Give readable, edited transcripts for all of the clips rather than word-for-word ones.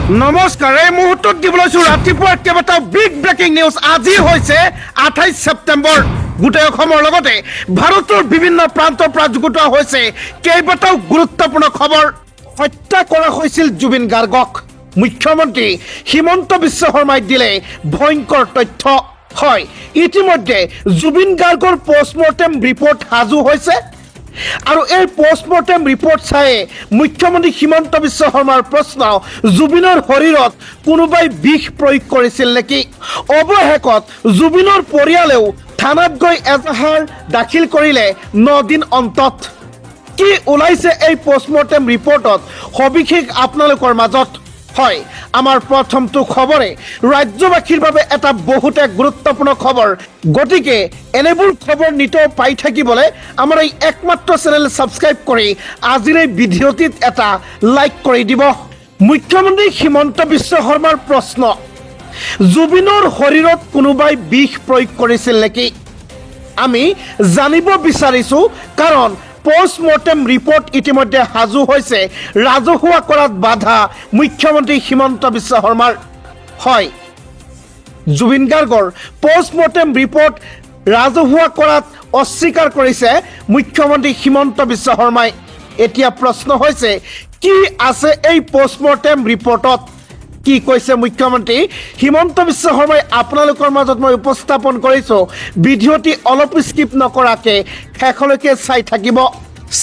নমস্কাৰ এই মুহূৰ্তত দিবলৈ ৰাতিপুৱাৰ কেইবাটাও বিগ ব্ৰেকিং নিউজ আজি হৈছে 28 ছেপ্টেম্বৰ গোটেই অসমৰ লগতে ভাৰতৰ বিভিন্ন প্ৰান্তৰ পৰা যুগুত হৈছে কেইবাটাও গুৰুত্বপূৰ্ণ খবৰ হত্যা কৰা হৈছিল জুবিন গাৰ্গক মুখ্যমন্ত্ৰী হিমন্ত বিশ্ব শৰ্মাই দিলে ভয়ংকৰ তথ্য হয় ইতিমধ্যে জুবিন গাৰ্গৰ পোষ্টমৰ্টেম ৰিপৰ্ট হাজু হৈছে আৰু এই পোষ্টমৰ্টেম ৰিপৰ্ট চাই মুখ্যমন্ত্ৰী হিমন্ত বিশ্ব শৰ্মাৰ প্ৰশ্ন জুবিনৰ শৰীৰত কোনোবাই বিষ প্ৰয়োগ কৰিছিল নেকি অৱশেষত জুবিনৰ পৰিয়ালেও থানাত গৈ এজাহাৰ দাখিল কৰিলে 9 দিন অন্তত কি ওলাইছে এই পোষ্টমৰ্টেম ৰিপৰ্টত সবিশেষ আপোনালোকৰ মাজত হয় আমাৰ প্ৰথমটো খবৰে ৰাজ্যবাসীৰ বাবে এটা বহুতে গুৰুত্বপূৰ্ণ খবৰ গতিকে এনেবোৰ খবৰ নিত পাই থাকিবলৈ আমাৰ এই একমাত্ৰ চেনেল সাবস্ক্ৰাইব কৰি আজিৰ এই ভিডিঅ'টিত এটা লাইক কৰি দিব মুখ্যমন্ত্ৰী হিমন্ত বিশ্ব শৰ্মাৰ প্ৰশ্ন জুবিনৰ শৰীৰত কোনোবাই বিষ প্ৰয়োগ কৰিছিল নেকি আমি জানিব বিচাৰিছো কাৰণ পোষ্টমৰ্টেম ৰিপৰ্ট ইতিমধ্যে হাজু হৈছে ৰাজহুৱা কৰাত বাধা মুখ্যমন্ত্ৰী হিমন্ত বিশ্ব শৰ্মাৰ হয় জুবিন গাৰ্গৰ পোষ্টমৰ্টেম ৰিপৰ্ট ৰাজহুৱা কৰাত অস্বীকাৰ কৰিছে মুখ্যমন্ত্ৰী হিমন্ত বিশ্ব শৰ্মাই এতিয়া প্ৰশ্ন হৈছে কি আছে এই পোষ্টমৰ্টেম ৰিপৰ্টত কি কৈছে মুখ্যমন্ত্ৰী হিমন্ত বিশ্ব শৰ্মাই আপোনালোকৰ মাজত মই উপস্থাপন কৰিছো ভিডিঅ'টি অলপ স্কিপ নকৰাকে শেষলৈকে চাই থাকিব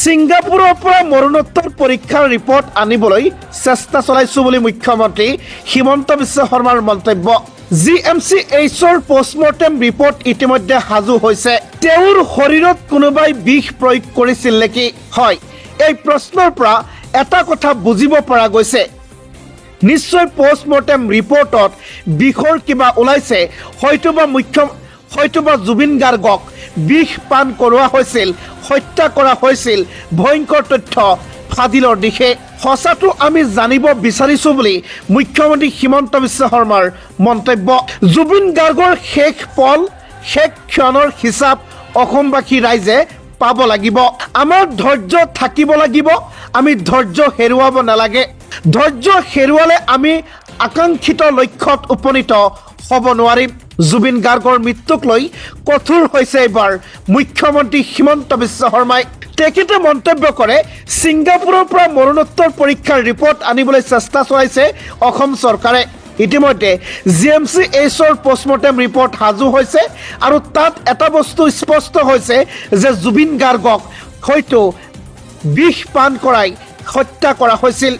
সিংগাপুৰৰ পৰা মৰণোত্তৰ পৰীক্ষাৰ ৰিপৰ্ট আনিবলৈ চেষ্টা চলাইছো বুলি মুখ্যমন্ত্ৰী হিমন্ত বিশ্ব শৰ্মাৰ মন্তব্য জিএমচিএইচৰ পোষ্টমৰ্টেম ৰিপৰ্ট ইতিমধ্যে হাজু হৈছে তেওঁৰ শৰীৰত কোনোবাই বিষ প্ৰয়োগ কৰিছিল নেকি হয় এই প্ৰশ্নৰ পৰা এটা কথা বুজিব পৰা গৈছে নিশ্চয় পোষ্টমৰ্টেম ৰিপৰ্টত বিষৰ কিবা ওলাইছে হয়তোবা জুবিন গাৰ্গক বিষ পান কৰোৱা হৈছিল হত্যা কৰা হৈছিল ভয়ংকৰ তথ্য ফাদিলৰ দিশে সঁচাটো আমি জানিব বিচাৰিছো বুলি মুখ্যমন্ত্ৰী হিমন্ত বিশ্ব শৰ্মাৰ মন্তব্য জুবিন গাৰ্গৰ শেষ পল শেষ ক্ষণৰ হিচাপ অসমবাসী ৰাইজে পাব লাগিব আমাৰ ধৈৰ্য থাকিব লাগিব আমি ধৈৰ্য হেৰুৱাব নালাগে ধৈৰ্য হেৰুৱালে আমি আকাংক্ষিত লক্ষ্যত উপনীত হ'ব নোৱাৰিম জুবিন গাৰ্গৰ মৃত্যুক লৈ কঠোৰ হৈছে এবাৰ মুখ্যমন্ত্ৰী হিমন্ত বিশ্ব শৰ্মাই তেখেতে মন্তব্য কৰে সিংগাপুৰৰ পৰা মৰণোত্তৰ পৰীক্ষাৰ ৰিপৰ্ট আনিবলৈ চেষ্টা চলাইছে অসম চৰকাৰে ইতিমধ্যে জিএমচিএইচৰ পোষ্টমৰ্টেম ৰিপৰ্ট হাজু হৈছে আৰু তাত এটা বস্তু স্পষ্ট হৈছে যে জুবিন গাৰ্গক হয়তো বিষ পান কৰাই হত্যা কৰা হৈছিল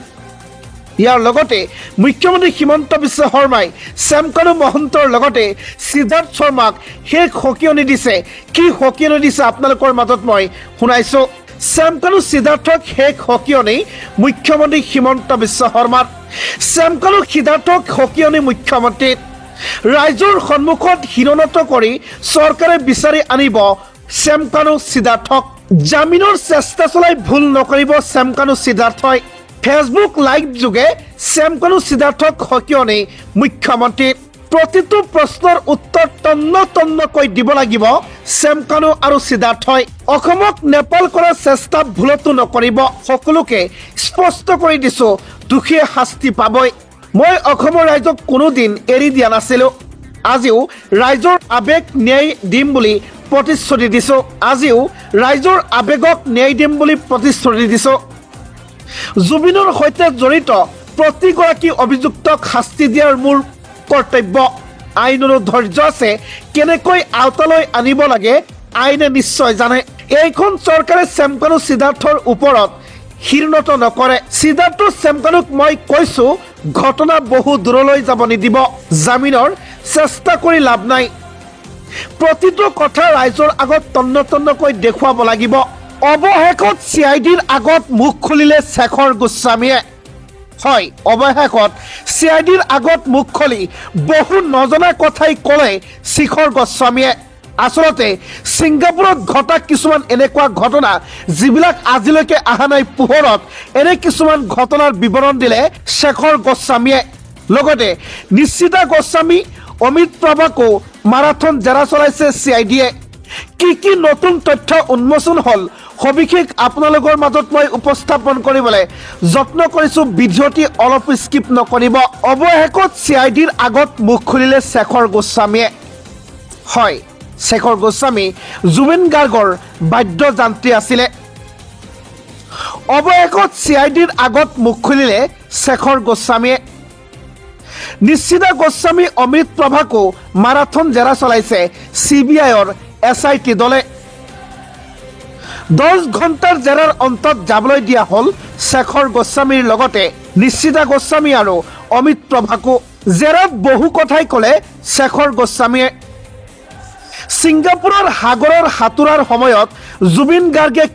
ইয়াৰ লগতে মুখ্যমন্ত্ৰী হিমন্ত বিশ্ব শৰ্মাই শ্যামকানু মহন্তৰ লগতে সিদ্ধাৰ্থ শৰ্মাক শেষ সকিয়নি দিছে কি সকিয়নি দিছে আপোনালোকৰ মাজত মই শুনাইছো শ্যামকানু সিদ্ধাৰ্থক শেষ সকিয়নি মুখ্যমন্ত্ৰী হিমন্ত বিশ্ব শৰ্মাৰ শ্যামকানু সিদ্ধাৰ্থক সকিয়নি মুখ্যমন্ত্ৰী ৰাইজৰ সন্মুখত হিৰণত কৰি চৰকাৰে বিচাৰি আনিব শ্যামকানু সিদ্ধাৰ্থক জামিনৰ চেষ্টা চলাই ভুল নকৰিব শ্যামকানু সিদ্ধাৰ্থই ফেসবুক লাইভ যোগে শ্যামকানু সিদ্ধাৰ্থক সকিয়নি মুখ্যমন্ত্ৰী প্ৰতিটো প্ৰশ্নৰ উত্তৰ তন্নকৈ দিব লাগিব শ্যামকানু আৰু সিদ্ধাৰ্থই অসমক নেপাল কৰাৰ চেষ্টা ভুলতো নকৰিব সকলোকে স্পষ্ট কৰি দিছো দুখীয়ে শাস্তি পাবই মই অসমৰ ৰাইজক কোনোদিন এৰি দিয়া নাছিলো আজিও ৰাইজৰ আবেগ ন্যায় দিম বুলি প্ৰতিশ্ৰুতি দিছো আজিও ৰাইজৰ আবেগক ন্যায় দিম বুলি প্ৰতিশ্ৰুতি দিছো জুবিনৰ সৈতে জড়িত প্ৰতিগৰাকী অভিযুক্তক শাস্তি দিয়াৰ মোৰ কৰ্তব্য আইনৰো ধৈৰ্য আছে কেনেকৈ আওতালৈ আনিব লাগে আইনে নিশ্চয় জানে এইখন চৰকাৰে শ্যামকানু সিদ্ধাৰ্থৰ ওপৰত হিৰণত নকৰে সিদ্ধাৰ্থ শ্যামকানুক মই কৈছো ঘটনা বহু দূৰলৈ যাব নিদিব জামিনৰ চেষ্টা কৰি লাভ নাই প্ৰতিটো কথা ৰাইজৰ আগত তন্নকৈ দেখুৱাব লাগিব অৱশেষত চিআইডিৰ আগত মুখ খুলিলে শেখৰ গোস্বামীয়ে হয় অৱশেষত চিআইডিৰ আগত মুখ খুলি বহু নজনা কথাই ক'লে শেখৰ গোস্বামীয়ে আচলতে সিংগাপুৰত ঘটা কিছুমান এনেকুৱা ঘটনা যিবিলাক আজিলৈকে অহা নাই পোহৰত এনে কিছুমান ঘটনাৰ বিৱৰণ দিলে শেখৰ গোস্বামীয়ে লগতে নিশ্চিতা গোস্বামী অমিত প্ৰভাকো মাৰাথন জেৰা চলাইছে চিআইডিয়ে কি নতুন তথ্য উন্মোচন হল সবিশেষ আপোনালোকৰ মাজত মই উপস্থাপন কৰিবলৈ যত্ন কৰিছোঁ। ভিডিঅ'টি অলপ স্কিপ নকৰিব। অৱশেষত CIDৰ আগত মুখ খুলিলে শেখৰ গোস্বামীয়ে। হয়, শেখৰ গোস্বামী জুবিন গাৰ্গৰ বাদ্যযন্ত্ৰী আছিলে। অৱশেষত CIDৰ আগত মুখ খুলিলে শেখৰ গোস্বামীয়ে। নিশ্চিতা গোস্বামী অমৃত প্ৰভাকো মাৰাথন জেৰা চলাইছে CBIৰ SIT দলে। 10 ঘণ্টাৰ জেৰাৰ অন্তত যাবলৈ দিয়া হ'ল শেখৰ গোস্বামীৰ লগতে নিশ্চিতা গোস্বামী আৰু অমিত প্ৰভাকো। জেৰাত বহু কথাই ক'লে শেখৰ গোস্বামীয়ে। ছিংগাপুৰৰ সাগৰৰ সাঁতোৰাৰ সময়ত জুবিন গাৰ্গে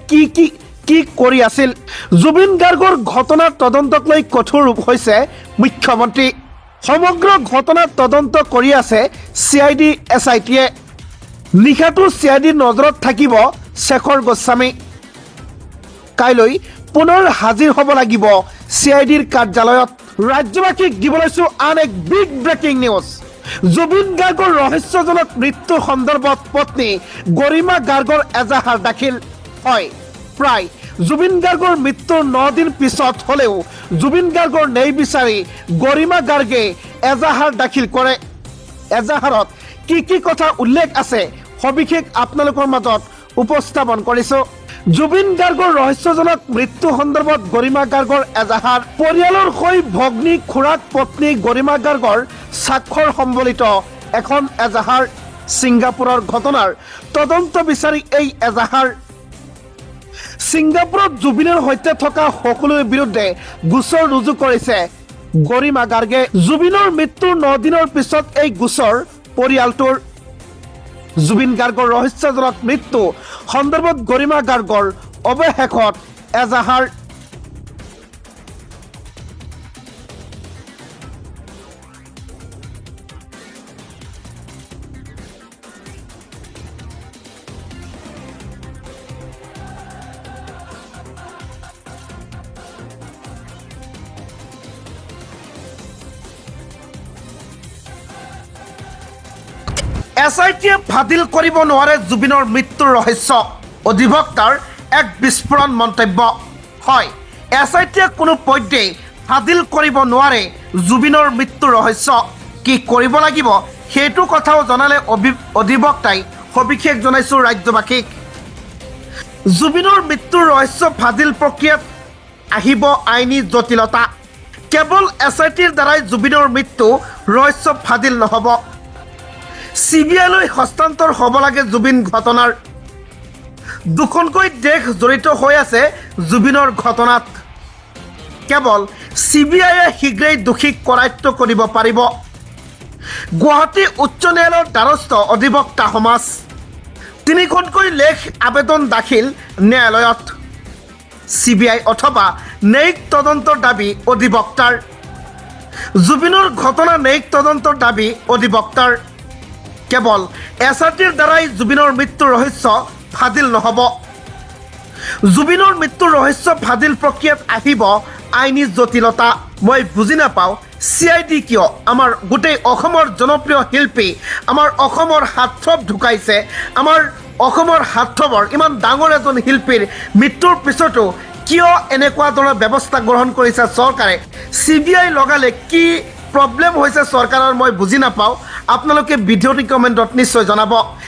কি কৰি আছিল? জুবিন গাৰ্গৰ ঘটনাৰ তদন্তক লৈ কঠোৰ ৰূপ হৈছে মুখ্যমন্ত্ৰী। সমগ্ৰ ঘটনাৰ তদন্ত কৰি আছে CID SITয়ে। নিশাটো CIDৰ নজৰত থাকিব শেখৰ গোস্বামী। কাইলৈ পুনৰ হাজিৰ হ'ব লাগিব CIDৰ কাৰ্যালয়ত। ৰাজ্যবাসীক দিব লৈছোঁ আন এক বিগ ব্ৰেকিং নিউজ। জুবিন গাৰ্গৰ ৰহস্যজনক মৃত্যুৰ সন্দৰ্ভত পত্নী গৰিমা গাৰ্গৰ এজাহাৰ দাখিল হয়। প্ৰায় জুবিন গাৰ্গৰ মৃত্যুৰ 9 দিন পিছত হ'লেও জুবিন গাৰ্গৰ ন্যায় বিচাৰি গৰিমা গাৰ্গে এজাহাৰ দাখিল কৰে। এজাহাৰত কি কথা উল্লেখ আছে সবিশেষ আপোনালোকৰ মাজত উপস্থাপন কৰিছোঁ। জুবিন গাৰ্গৰ ৰহস্যজনক মৃত্যু সন্দৰ্ভত গৰিমা গাৰ্গৰ এজাহাৰ। পৰিয়ালৰ হৈ ভগ্নী খুৰাক পত্নী গৰিমা গাৰ্গৰ স্বাক্ষৰ সম্বলিত এখন এজাহাৰ। ছিংগাপুৰৰ ঘটনাৰ তদন্ত বিচাৰি এই এজাহাৰ। ছিংগাপুৰত জুবিনৰ সৈতে থকা সকলোৰে বিৰুদ্ধে গোচৰ ৰুজু কৰিছে গৰিমা গাৰ্গে। জুবিনৰ মৃত্যুৰ 9 দিনৰ পিছত এই গোচৰ পৰিয়ালটোৰ। জুবিন গাৰ্গৰ ৰহস্যজনক মৃত্যু সন্দৰ্ভত গৰিমা গাৰ্গৰ অৱশেষত এজাহাৰ। SITয়ে ফাদিল কৰিব নোৱাৰে জুবিনৰ মৃত্যুৰ ৰহস্য। অধিবক্তাৰ এক বিস্ফোৰণ মন্তব্য। হয়, SITয়ে কোনো পধ্যেই ফাদিল কৰিব নোৱাৰে জুবিনৰ মৃত্যুৰ ৰহস্য। কি কৰিব লাগিব সেইটো কথাও জনালে অধিবক্তাই। সবিশেষ জনাইছোঁ ৰাজ্যবাসীক। জুবিনৰ মৃত্যুৰ ৰহস্য ফাদিল প্ৰক্ৰিয়াত আহিব আইনী জটিলতা। কেৱল SITৰ দ্বাৰাই জুবিনৰ মৃত্যু ৰহস্য ফাদিল নহ'ব। CBIলৈ হস্তান্তৰ হ'ব লাগে জুবিন ঘটনাৰ। দুখনকৈ দেশ জড়িত হৈ আছে জুবিনৰ ঘটনাত। কেৱল CBIয়ে শীঘ্ৰেই দোষীক কৰায়ত্ব কৰিব পাৰিব। গুৱাহাটী উচ্চ ন্যায়ালয়ৰ দ্বাৰস্থ অধিবক্তা সমাজ। 3খনকৈ লেখ আবেদন দাখিল ন্যায়ালয়ত। CBI অথবা ন্যায়িক তদন্তৰ দাবী অধিবক্তাৰ। জুবিনৰ ঘটনা ন্যায়িক তদন্তৰ দাবী অধিবক্তাৰ। কেৱল SITৰ দ্বাৰাই জুবিনৰ মৃত্যুৰ ৰহস্য ফাদিল নহ'ব। জুবিনৰ মৃত্যুৰ ৰহস্য ফাদিল প্ৰক্ৰিয়াত আহিব আইনী জটিলতা। মই বুজি নাপাওঁ CID কিয় আমাৰ গোটেই অসমৰ জনপ্ৰিয় শিল্পী, আমাৰ অসমৰ হাৰ্থব ঢুকাইছে, আমাৰ অসমৰ হাৰ্থবৰ ইমান ডাঙৰ এজন শিল্পীৰ মৃত্যুৰ পিছতো কিয় এনেকুৱা ধৰণৰ ব্যৱস্থা গ্ৰহণ কৰিছে চৰকাৰে? CBI লগালে কি প্ৰব্লেম হৈছে চৰকাৰৰ মই বুজি নাপাওঁ। আপোনালোকে ভিডিঅ'টি কমেণ্টত নিশ্চয় জনাব।